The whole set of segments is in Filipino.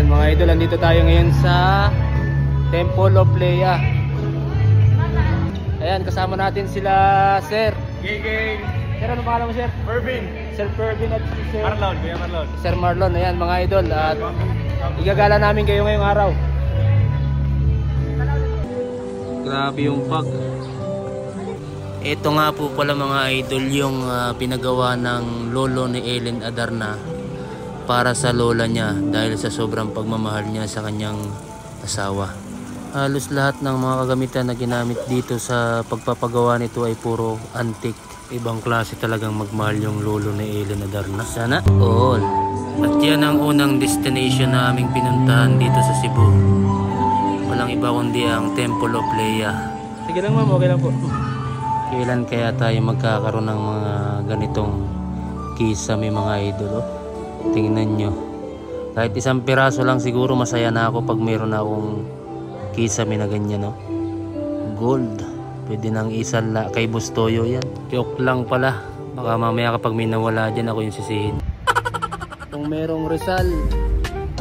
Ayan mga idol, andito tayo ngayon sa Temple of Leia. Ayan, kasama natin sila Sir Gay. Sir, ano pangalan mo Sir? Pervin. Sir Pervin at Sir Marlon, Kuya Marlon. Sir Marlon. Ayan mga idol, at igagala namin kayo ngayong araw. Grabe yung pag. Ito nga po pala mga idol yung pinagawa ng lolo ni Ellen Adarna para sa lola niya dahil sa sobrang pagmamahal niya sa kanyang asawa. Halos lahat ng mga kagamitan na ginamit dito sa pagpapagawa nito ay puro antique. Ibang klase talagang magmahal yung lolo ni Ellen Adarna. Sana all. At yan ang unang destination na aming pinuntahan dito sa Cebu. Walang iba kundi ang Temple of Leia. Sige lang ma'am, okay lang po. Kailan kaya tayo magkakaroon ng mga ganitong kisame mga idol? Tingnan nyo. Kahit isang piraso lang siguro masaya na ako pag mayroon akong kisame na ganyan. Gold. Pwede nang isala kay Bustoyo yan. Joke lang pala. Baka mamaya kapag may nawala dyan ako yung sisihin. Kung merong Rizal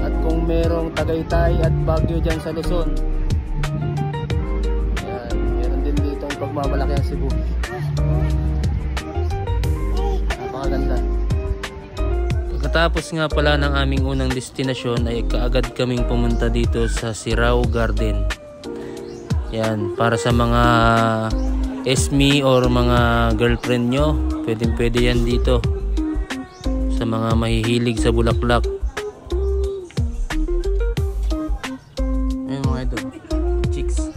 at kung merong Tagaytay at Baguio dyan sa Luzon, pagmamalaki ang Cebu. Napakaganda. Pagkatapos nga pala ng aming unang destinasyon ay kaagad kaming pumunta dito sa Sirao Garden. Yan, para sa mga SME or mga girlfriend nyo, pwede yan dito. Sa mga mahihilig sa bulaklak. Ayan mga ito, chicks.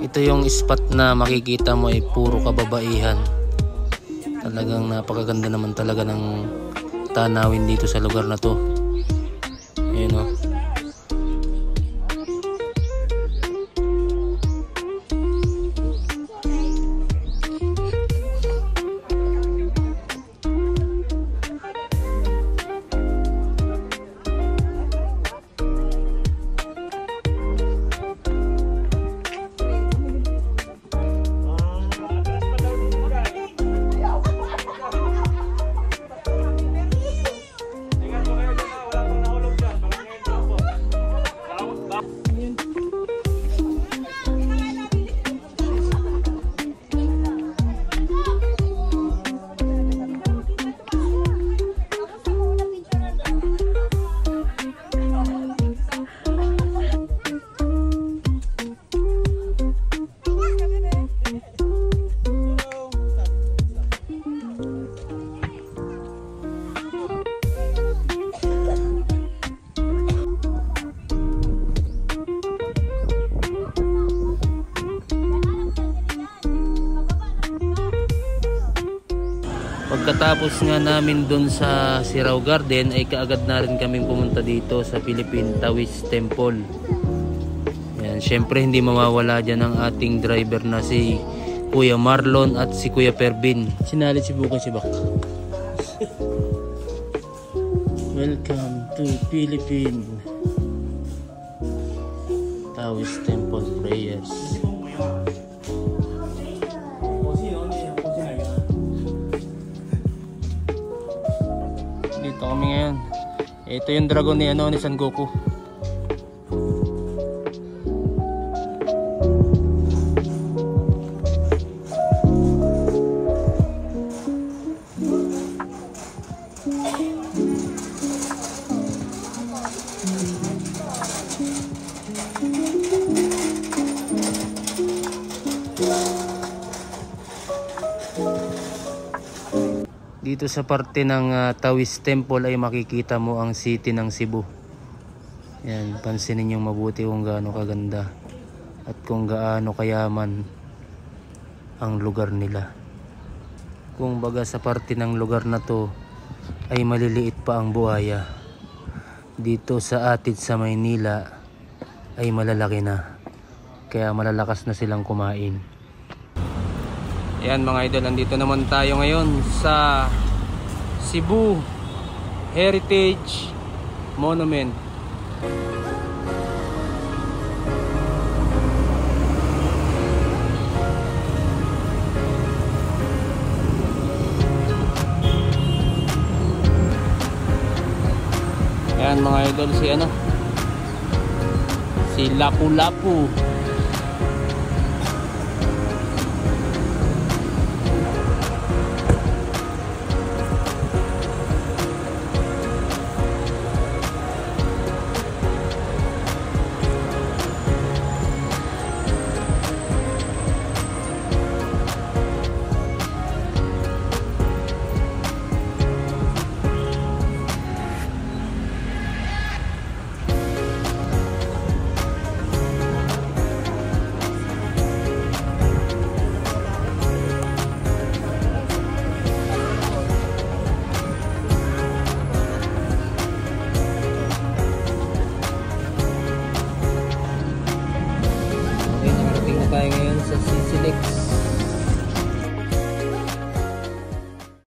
Ito yung spot na makikita mo ay puro kababaihan. Talagang napakaganda naman talaga ng tanawin dito sa lugar na to. Ayun o. Pagkatapos nga namin dun sa Sirao Garden ay kaagad na rin kaming pumunta dito sa Philippine Taoist Temple. Yan, syempre hindi mawawala dyan ang ating driver na si Kuya Marlon at si Kuya Pervin. Sinalit si Bukay si Bak. Welcome to Philippine Taoist Temple Prayers. Dito kami ngayon. Ito yung dragon ni San Goku. Dito sa parte ng Taoist Temple ay makikita mo ang city ng Cebu. Yan, pansinin niyo mabuti kung gaano kaganda at kung gaano kayaman ang lugar nila. Kung baga sa parte ng lugar na to ay maliliit pa ang buhaya. Dito sa atin sa Maynila ay malalaki na. Kaya malalakas na silang kumain. Ayan mga idol, andito naman tayo ngayon sa Cebu Heritage Monument. Ayan mga idol, si ano, si Lapu Lapu.